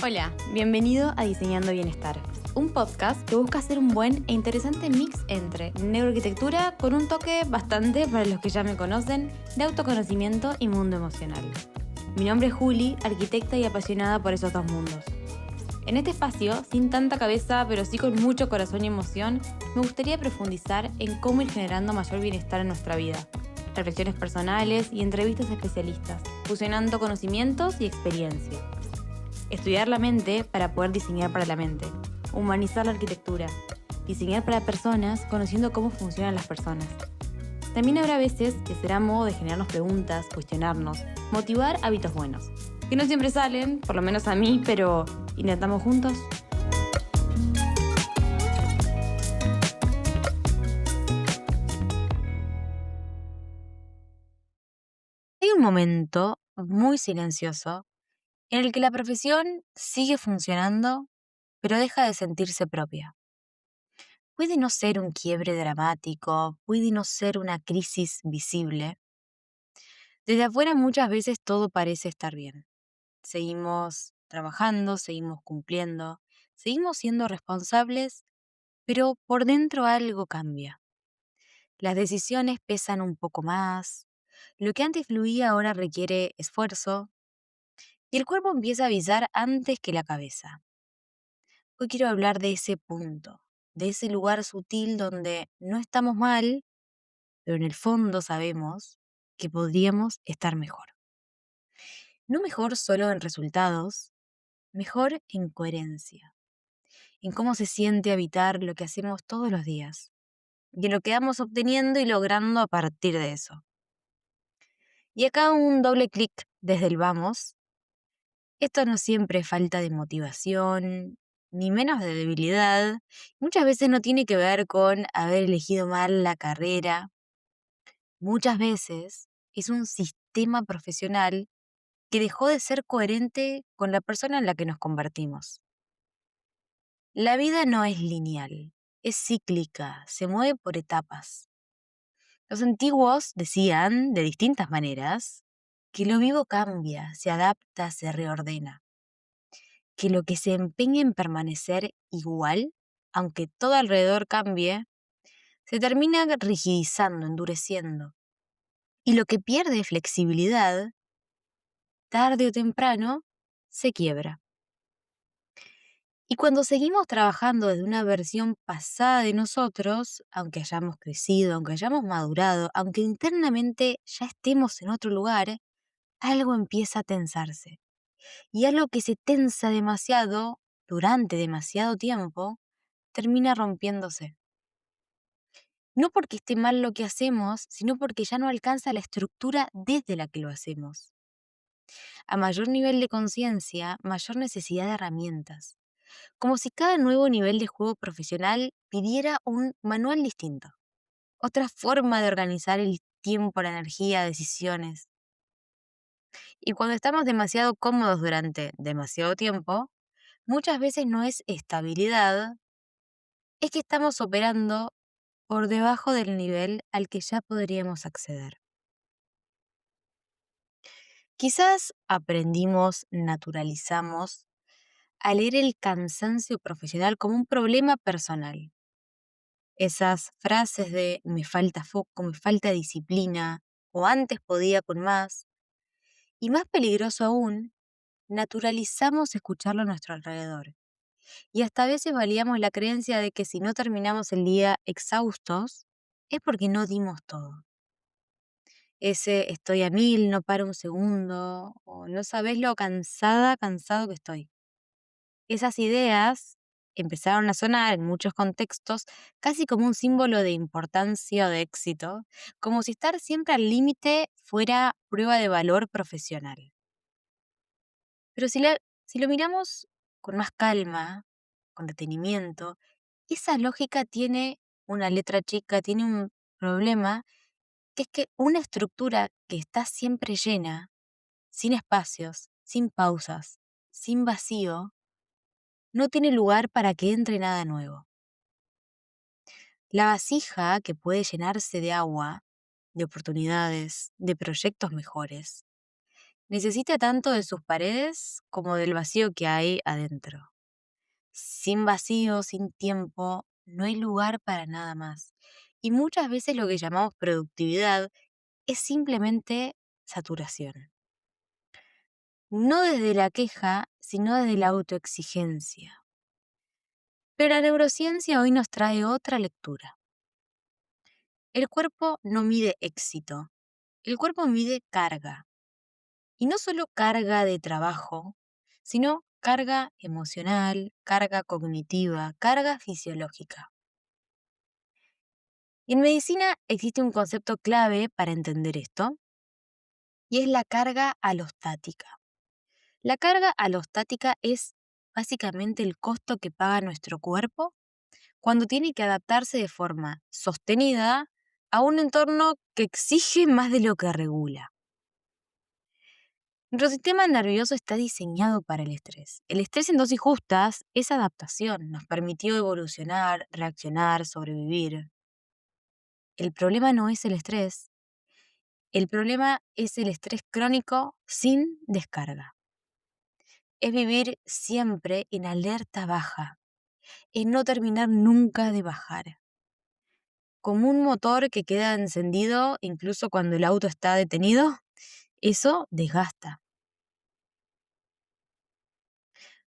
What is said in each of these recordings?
Hola, bienvenido a Diseñando Bienestar, un podcast que busca hacer un buen e interesante mix entre neuroarquitectura con un toque bastante, para los que ya me conocen, de autoconocimiento y mundo emocional. Mi nombre es Juli, arquitecta y apasionada por esos dos mundos. En este espacio, sin tanta cabeza, pero sí con mucho corazón y emoción, me gustaría profundizar en cómo ir generando mayor bienestar en nuestra vida. Reflexiones personales y entrevistas a especialistas, fusionando conocimientos y experiencia. Estudiar la mente para poder diseñar para la mente. Humanizar la arquitectura. Diseñar para personas conociendo cómo funcionan las personas. También habrá veces que será modo de generarnos preguntas, cuestionarnos, motivar hábitos buenos. Que no siempre salen, por lo menos a mí, pero intentamos juntos. Hay un momento muy silencioso en el que la profesión sigue funcionando, pero deja de sentirse propia. Puede no ser un quiebre dramático, puede no ser una crisis visible. Desde afuera muchas veces todo parece estar bien. Seguimos trabajando, seguimos cumpliendo, seguimos siendo responsables, pero por dentro algo cambia. Las decisiones pesan un poco más, lo que antes fluía ahora requiere esfuerzo, y el cuerpo empieza a avisar antes que la cabeza. Hoy quiero hablar de ese punto, de ese lugar sutil donde no estamos mal, pero en el fondo sabemos que podríamos estar mejor. No mejor solo en resultados, mejor en coherencia, en cómo se siente habitar lo que hacemos todos los días, y en lo que vamos obteniendo y logrando a partir de eso. Y acá un doble clic desde el vamos. Esto no siempre es falta de motivación, ni menos de debilidad. Muchas veces no tiene que ver con haber elegido mal la carrera. Muchas veces es un sistema profesional que dejó de ser coherente con la persona en la que nos convertimos. La vida no es lineal, es cíclica, se mueve por etapas. Los antiguos decían, de distintas maneras, que lo vivo cambia, se adapta, se reordena. Que lo que se empeña en permanecer igual, aunque todo alrededor cambie, se termina rigidizando, endureciendo. Y lo que pierde flexibilidad, tarde o temprano, se quiebra. Y cuando seguimos trabajando desde una versión pasada de nosotros, aunque hayamos crecido, aunque hayamos madurado, aunque internamente ya estemos en otro lugar, algo empieza a tensarse. Y algo que se tensa demasiado, durante demasiado tiempo, termina rompiéndose. No porque esté mal lo que hacemos, sino porque ya no alcanza la estructura desde la que lo hacemos. A mayor nivel de conciencia, mayor necesidad de herramientas. Como si cada nuevo nivel de juego profesional pidiera un manual distinto. Otra forma de organizar el tiempo, la energía, decisiones. Y cuando estamos demasiado cómodos durante demasiado tiempo, muchas veces no es estabilidad, es que estamos operando por debajo del nivel al que ya podríamos acceder. Quizás aprendimos, naturalizamos, a leer el cansancio profesional como un problema personal. Esas frases de me falta foco, me falta disciplina, o antes podía con más. Y más peligroso aún, naturalizamos escucharlo a nuestro alrededor. Y hasta a veces validamos la creencia de que si no terminamos el día exhaustos, es porque no dimos todo. Ese estoy a mil, no paro un segundo, o no sabés lo cansado que estoy. Esas ideas empezaron a sonar en muchos contextos casi como un símbolo de importancia o de éxito, como si estar siempre al límite fuera prueba de valor profesional. Pero si lo miramos con más calma, con detenimiento, esa lógica tiene una letra chica, tiene un problema, que es que una estructura que está siempre llena, sin espacios, sin pausas, sin vacío, no tiene lugar para que entre nada nuevo. La vasija que puede llenarse de agua, de oportunidades, de proyectos mejores, Necesita tanto de sus paredes como del vacío que hay adentro. Sin vacío, sin tiempo, no hay lugar para nada más. Y muchas veces lo que llamamos productividad es simplemente saturación. No desde la queja, sino desde la autoexigencia. Pero la neurociencia hoy nos trae otra lectura. El cuerpo no mide éxito, el cuerpo mide carga. Y no solo carga de trabajo, sino carga emocional, carga cognitiva, carga fisiológica. Y en medicina existe un concepto clave para entender esto, y es la carga alostática. La carga alostática es básicamente el costo que paga nuestro cuerpo cuando tiene que adaptarse de forma sostenida a un entorno que exige más de lo que regula. Nuestro sistema nervioso está diseñado para el estrés. El estrés en dosis justas es adaptación, nos permitió evolucionar, reaccionar, sobrevivir. El problema no es el estrés, el problema es el estrés crónico sin descarga. Es vivir siempre en alerta baja, es no terminar nunca de bajar. Como un motor que queda encendido incluso cuando el auto está detenido, eso desgasta.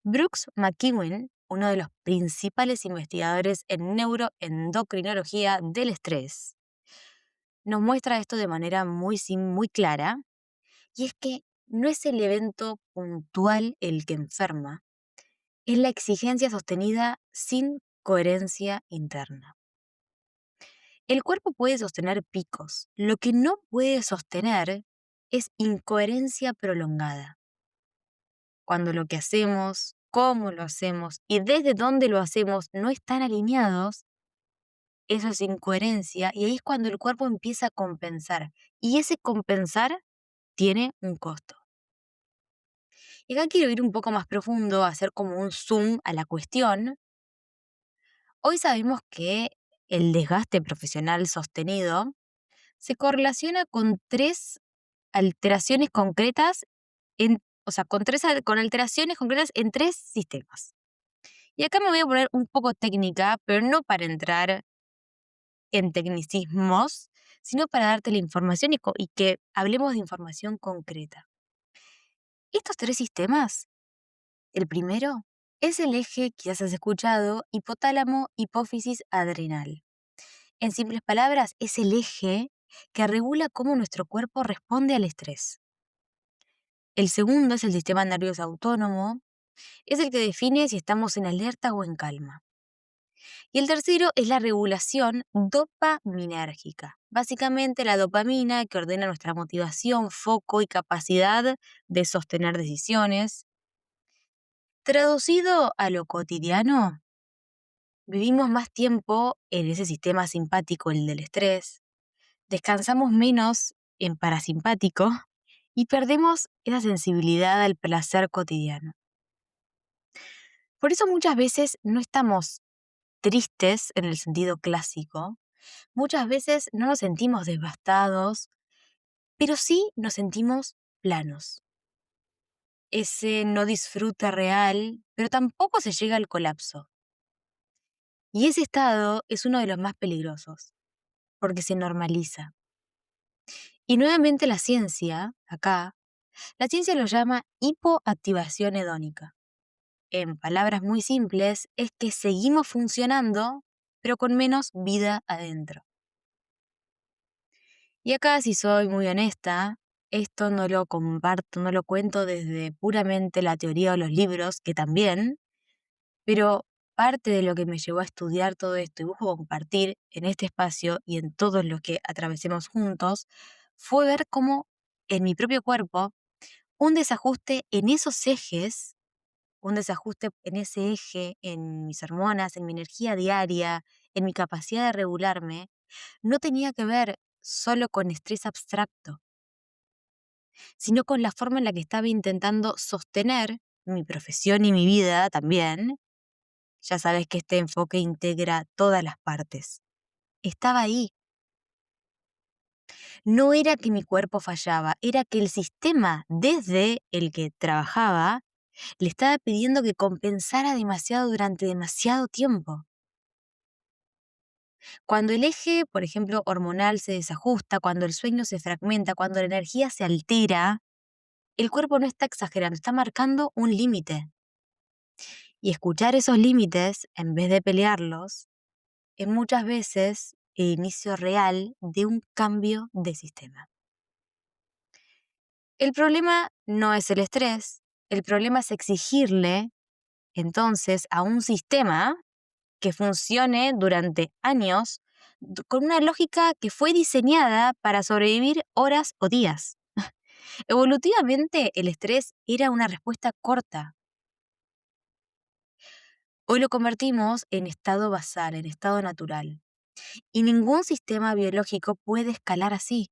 Brooks McEwen, uno de los principales investigadores en neuroendocrinología del estrés, nos muestra esto de manera muy clara, y es que no es el evento puntual el que enferma, es la exigencia sostenida sin coherencia interna. El cuerpo puede sostener picos, lo que no puede sostener es incoherencia prolongada. Cuando lo que hacemos, cómo lo hacemos y desde dónde lo hacemos no están alineados, eso es incoherencia y ahí es cuando el cuerpo empieza a compensar. Y ese compensar tiene un costo. Y acá quiero ir un poco más profundo, hacer como un zoom a la cuestión. Hoy sabemos que el desgaste profesional sostenido se correlaciona con tres alteraciones concretas, con alteraciones concretas en tres sistemas. Y acá me voy a poner un poco técnica, pero no para entrar en tecnicismos, sino para darte la información y que hablemos de información concreta. Estos tres sistemas, el primero es el eje que ya has escuchado, hipotálamo, hipófisis, adrenal. En simples palabras, es el eje que regula cómo nuestro cuerpo responde al estrés. El segundo es el sistema nervioso autónomo, es el que define si estamos en alerta o en calma. Y el tercero es la regulación dopaminérgica. Básicamente la dopamina que ordena nuestra motivación, foco y capacidad de sostener decisiones. Traducido a lo cotidiano, vivimos más tiempo en ese sistema simpático, el del estrés, descansamos menos en parasimpático y perdemos esa sensibilidad al placer cotidiano. Por eso muchas veces no estamos tristes en el sentido clásico, muchas veces no nos sentimos devastados, pero sí nos sentimos planos. Ese no disfrute real, pero tampoco se llega al colapso. Y ese estado es uno de los más peligrosos, porque se normaliza. Y nuevamente la ciencia lo llama hipoactivación hedónica. En palabras muy simples, es que seguimos funcionando, pero con menos vida adentro. Y acá, si soy muy honesta, esto no lo comparto, no lo cuento desde puramente la teoría o los libros, que también, pero parte de lo que me llevó a estudiar todo esto y busco compartir en este espacio y en todos los que atravesemos juntos, fue ver cómo en mi propio cuerpo un desajuste en esos ejes, un desajuste en ese eje, en mis hormonas, en mi energía diaria, en mi capacidad de regularme, no tenía que ver solo con estrés abstracto, sino con la forma en la que estaba intentando sostener mi profesión y mi vida también. Ya sabes que este enfoque integra todas las partes. Estaba ahí. No era que mi cuerpo fallaba, era que el sistema desde el que trabajaba le estaba pidiendo que compensara demasiado durante demasiado tiempo. Cuando el eje, por ejemplo, hormonal se desajusta, cuando el sueño se fragmenta, cuando la energía se altera, el cuerpo no está exagerando, está marcando un límite. Y escuchar esos límites, en vez de pelearlos, es muchas veces el inicio real de un cambio de sistema. El problema no es el estrés, el problema es exigirle entonces a un sistema que funcione durante años con una lógica que fue diseñada para sobrevivir horas o días. Evolutivamente, el estrés era una respuesta corta. Hoy lo convertimos en estado basal, en estado natural. Y ningún sistema biológico puede escalar así,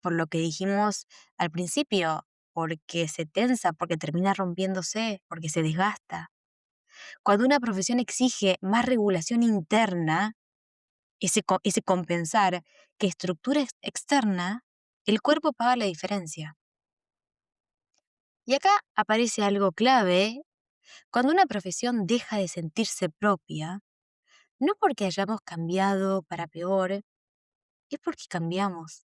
por lo que dijimos al principio, porque se tensa, porque termina rompiéndose, porque se desgasta. Cuando una profesión exige más regulación interna, ese compensar que estructura externa, el cuerpo paga la diferencia. Y acá aparece algo clave. Cuando una profesión deja de sentirse propia, no porque hayamos cambiado para peor, es porque cambiamos.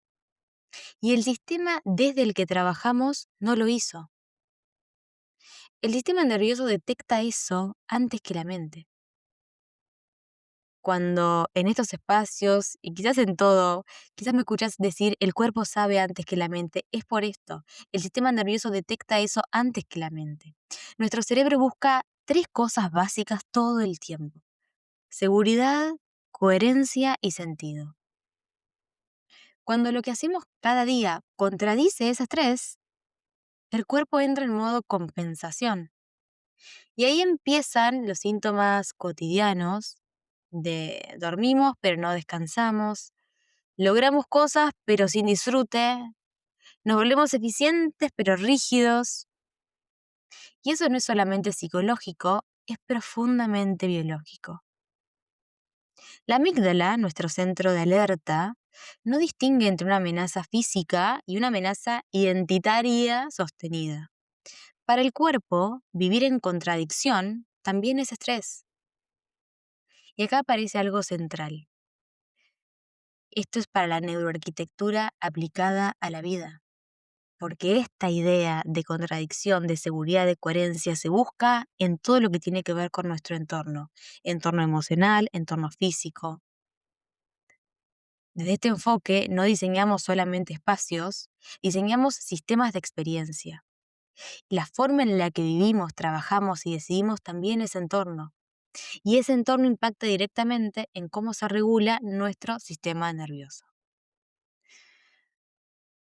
Y el sistema desde el que trabajamos no lo hizo. El sistema nervioso detecta eso antes que la mente. Cuando en estos espacios, y quizás en todo, quizás me escuchas decir el cuerpo sabe antes que la mente, es por esto. El sistema nervioso detecta eso antes que la mente. Nuestro cerebro busca 3 cosas básicas todo el tiempo: seguridad, coherencia y sentido. Cuando lo que hacemos cada día contradice esas 3, el cuerpo entra en modo compensación. Y ahí empiezan los síntomas cotidianos de dormimos pero no descansamos, logramos cosas pero sin disfrute, nos volvemos eficientes pero rígidos. Y eso no es solamente psicológico, es profundamente biológico. La amígdala, nuestro centro de alerta, no distingue entre una amenaza física y una amenaza identitaria sostenida. Para el cuerpo, vivir en contradicción también es estrés. Y acá aparece algo central. Esto es para la neuroarquitectura aplicada a la vida, porque esta idea de contradicción, de seguridad, de coherencia se busca en todo lo que tiene que ver con nuestro entorno emocional, entorno físico. Desde este enfoque no diseñamos solamente espacios, diseñamos sistemas de experiencia. La forma en la que vivimos, trabajamos y decidimos también ese entorno. Y ese entorno impacta directamente en cómo se regula nuestro sistema nervioso.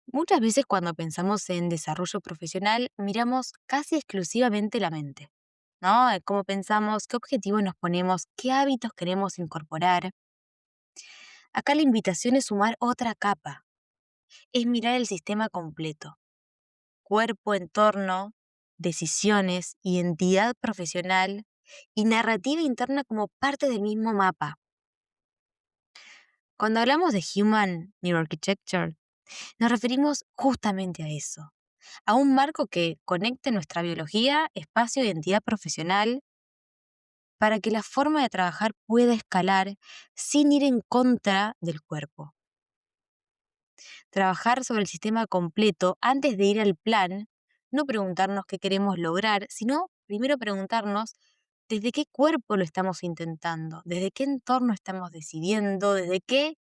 Muchas veces cuando pensamos en desarrollo profesional, miramos casi exclusivamente la mente, ¿no? Cómo pensamos, qué objetivos nos ponemos, qué hábitos queremos incorporar. Acá la invitación es sumar otra capa, es mirar el sistema completo: cuerpo, entorno, decisiones, identidad profesional y narrativa interna como parte del mismo mapa. Cuando hablamos de Human Neuroarchitecture, nos referimos justamente a eso, a un marco que conecte nuestra biología, espacio e identidad profesional para que la forma de trabajar pueda escalar sin ir en contra del cuerpo. Trabajar sobre el sistema completo antes de ir al plan, no preguntarnos qué queremos lograr, sino primero preguntarnos desde qué cuerpo lo estamos intentando, desde qué entorno estamos decidiendo, desde qué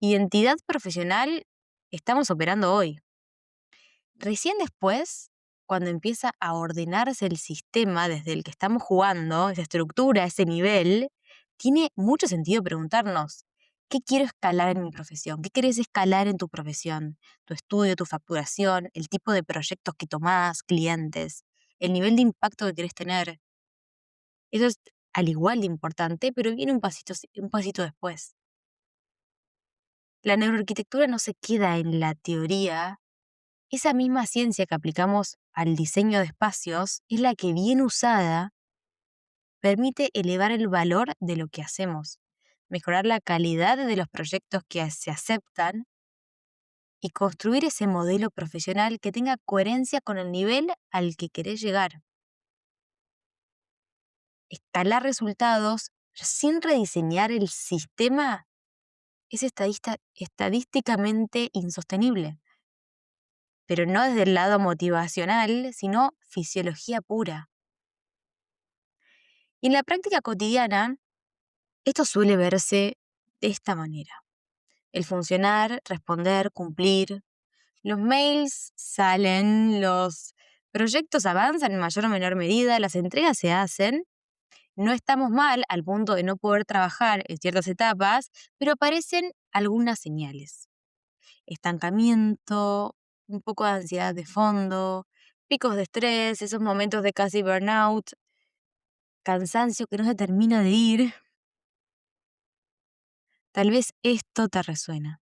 identidad profesional estamos operando hoy. Recién después, cuando empieza a ordenarse el sistema desde el que estamos jugando, esa estructura, ese nivel, tiene mucho sentido preguntarnos: ¿qué quiero escalar en mi profesión? ¿Qué querés escalar en tu profesión? Tu estudio, tu facturación, el tipo de proyectos que tomás, clientes, el nivel de impacto que querés tener. Eso es al igual de importante, pero viene un pasito después. La neuroarquitectura no se queda en la teoría. Esa misma ciencia que aplicamos al diseño de espacios es la que, bien usada, permite elevar el valor de lo que hacemos, mejorar la calidad de los proyectos que se aceptan y construir ese modelo profesional que tenga coherencia con el nivel al que querés llegar. Escalar resultados sin rediseñar el sistema es estadísticamente insostenible, pero no desde el lado motivacional, sino fisiología pura. Y en la práctica cotidiana, esto suele verse de esta manera. El funcionar, responder, cumplir. Los mails salen, los proyectos avanzan en mayor o menor medida, las entregas se hacen. No estamos mal al punto de no poder trabajar en ciertas etapas, pero aparecen algunas señales. Estancamiento, un poco de ansiedad de fondo, picos de estrés, esos momentos de casi burnout, cansancio que no se termina de ir. Tal vez esto te resuena.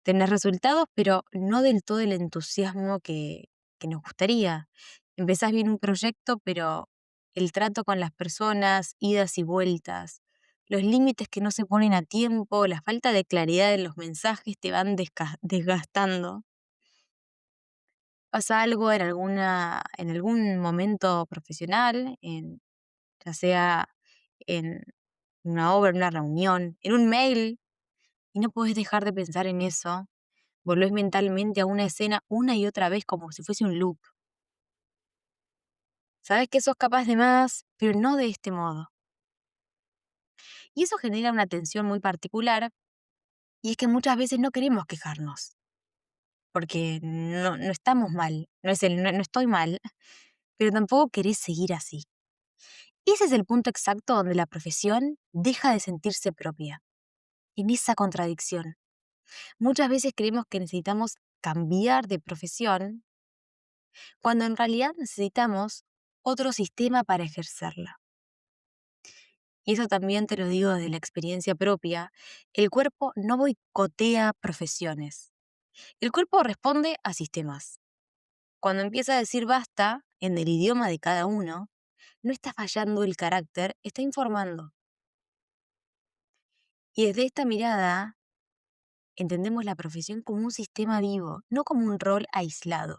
Tenés resultados, pero no del todo el entusiasmo que nos gustaría. Empezás bien un proyecto, pero el trato con las personas, idas y vueltas, los límites que no se ponen a tiempo, la falta de claridad en los mensajes te van desgastando. ¿Pasa algo en algún momento profesional, ya sea en una obra, en una reunión, en un mail, y no podés dejar de pensar en eso? Volvés mentalmente a una escena una y otra vez como si fuese un loop. Sabes que sos capaz de más, pero no de este modo. Y eso genera una tensión muy particular, y es que muchas veces no queremos quejarnos, porque no estamos mal, no estoy mal, pero tampoco querés seguir así. Y ese es el punto exacto donde la profesión deja de sentirse propia, en esa contradicción. Muchas veces creemos que necesitamos cambiar de profesión, cuando en realidad necesitamos otro sistema para ejercerla. Y eso también te lo digo desde la experiencia propia, el cuerpo no boicotea profesiones. El cuerpo responde a sistemas. Cuando empieza a decir basta, en el idioma de cada uno, no está fallando el carácter, está informando. Y desde esta mirada, entendemos la profesión como un sistema vivo, no como un rol aislado.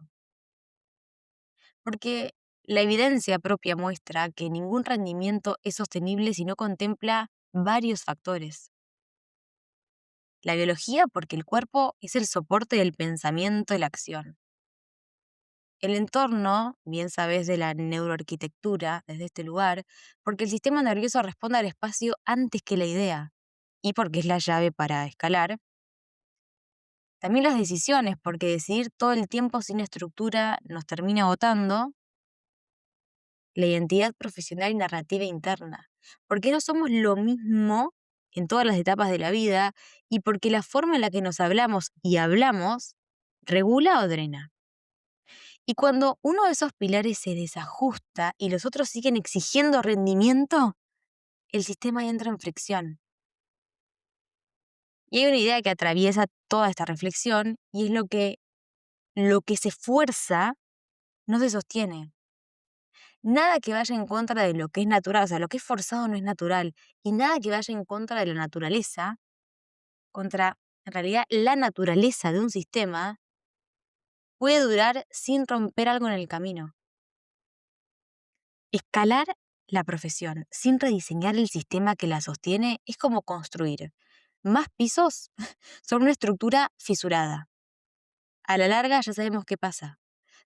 Porque la evidencia propia muestra que ningún rendimiento es sostenible si no contempla varios factores. La biología, porque el cuerpo es el soporte del pensamiento y la acción. El entorno, bien sabes de la neuroarquitectura desde este lugar, porque el sistema nervioso responde al espacio antes que la idea, y porque es la llave para escalar. También las decisiones, porque decidir todo el tiempo sin estructura nos termina agotando. La identidad profesional y narrativa interna, porque no somos lo mismo en todas las etapas de la vida y porque la forma en la que nos hablamos y hablamos regula o drena. Y cuando uno de esos pilares se desajusta y los otros siguen exigiendo rendimiento, el sistema entra en fricción. Y hay una idea que atraviesa toda esta reflexión y es lo que se fuerza no se sostiene. Nada que vaya en contra de lo que es natural, o sea, lo que es forzado no es natural, y nada que vaya en contra de la naturaleza, contra, en realidad, la naturaleza de un sistema, puede durar sin romper algo en el camino. Escalar la profesión sin rediseñar el sistema que la sostiene es como construir más pisos sobre una estructura fisurada. A la larga ya sabemos qué pasa.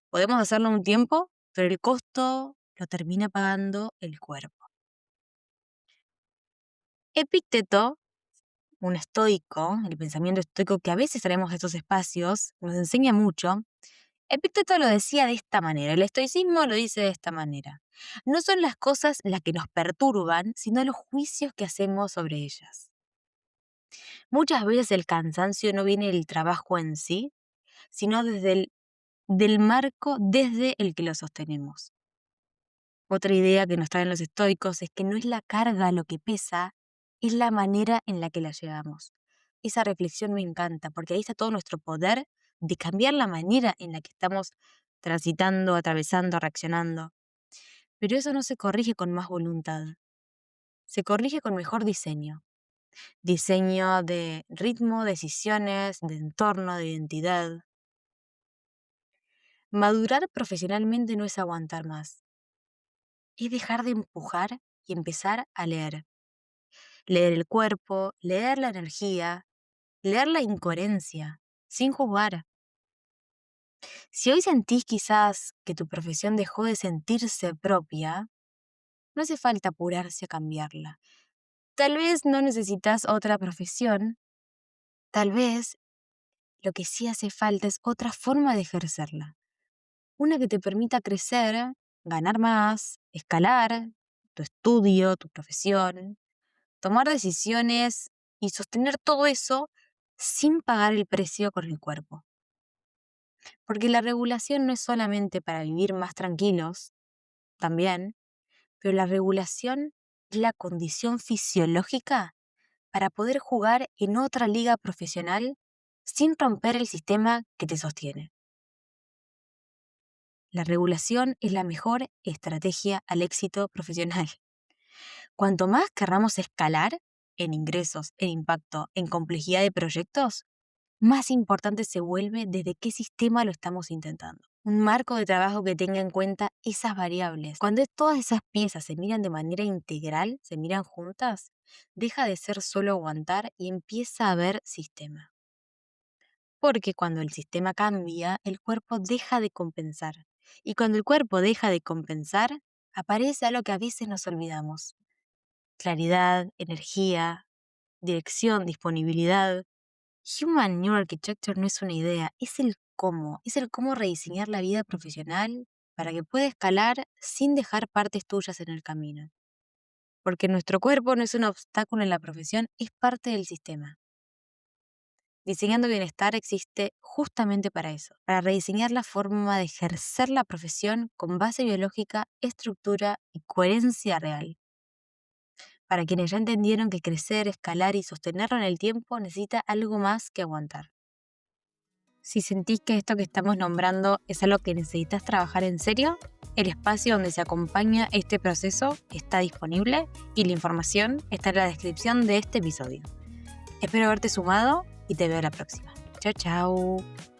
Podemos hacerlo un tiempo, pero el costo lo termina pagando el cuerpo. Epicteto, un estoico, el pensamiento estoico que a veces traemos a estos espacios, nos enseña mucho. Epicteto lo decía de esta manera, el estoicismo lo dice de esta manera. No son las cosas las que nos perturban, sino los juicios que hacemos sobre ellas. Muchas veces el cansancio no viene del trabajo en sí, sino del marco desde el que lo sostenemos. Otra idea que nos traen los estoicos es que no es la carga lo que pesa, es la manera en la que la llevamos. Esa reflexión me encanta, porque ahí está todo nuestro poder de cambiar la manera en la que estamos transitando, atravesando, reaccionando. Pero eso no se corrige con más voluntad, se corrige con mejor diseño. diseño de ritmo, decisiones, de entorno, de identidad. Madurar profesionalmente no es aguantar más, es dejar de empujar y empezar a leer. Leer el cuerpo, leer la energía, leer la incoherencia, sin juzgar. Si hoy sentís quizás que tu profesión dejó de sentirse propia, no hace falta apurarse a cambiarla. Tal vez no necesitas otra profesión, tal vez lo que sí hace falta es otra forma de ejercerla. Una que te permita crecer, ganar más, escalar tu estudio, tu profesión, tomar decisiones y sostener todo eso sin pagar el precio con el cuerpo. Porque la regulación no es solamente para vivir más tranquilos, también, pero la regulación es la condición fisiológica para poder jugar en otra liga profesional sin romper el sistema que te sostiene. La regulación es la mejor estrategia al éxito profesional. Cuanto más querramos escalar en ingresos, en impacto, en complejidad de proyectos, más importante se vuelve desde qué sistema lo estamos intentando. Un marco de trabajo que tenga en cuenta esas variables. Cuando todas esas piezas se miran de manera integral, se miran juntas, deja de ser solo aguantar y empieza a haber sistema. Porque cuando el sistema cambia, el cuerpo deja de compensar. Y cuando el cuerpo deja de compensar, aparece algo que a veces nos olvidamos. Claridad, energía, dirección, disponibilidad. Human New Architecture no es una idea, es el cómo rediseñar la vida profesional para que pueda escalar sin dejar partes tuyas en el camino. Porque nuestro cuerpo no es un obstáculo en la profesión, es parte del sistema. Diseñando Bienestar existe justamente para eso, para rediseñar la forma de ejercer la profesión con base biológica, estructura y coherencia real. Para quienes ya entendieron que crecer, escalar y sostenerlo en el tiempo necesita algo más que aguantar. Si sentís que esto que estamos nombrando es algo que necesitas trabajar en serio, el espacio donde se acompaña este proceso está disponible y la información está en la descripción de este episodio. Espero haberte sumado y te veo la próxima. Chao, chao.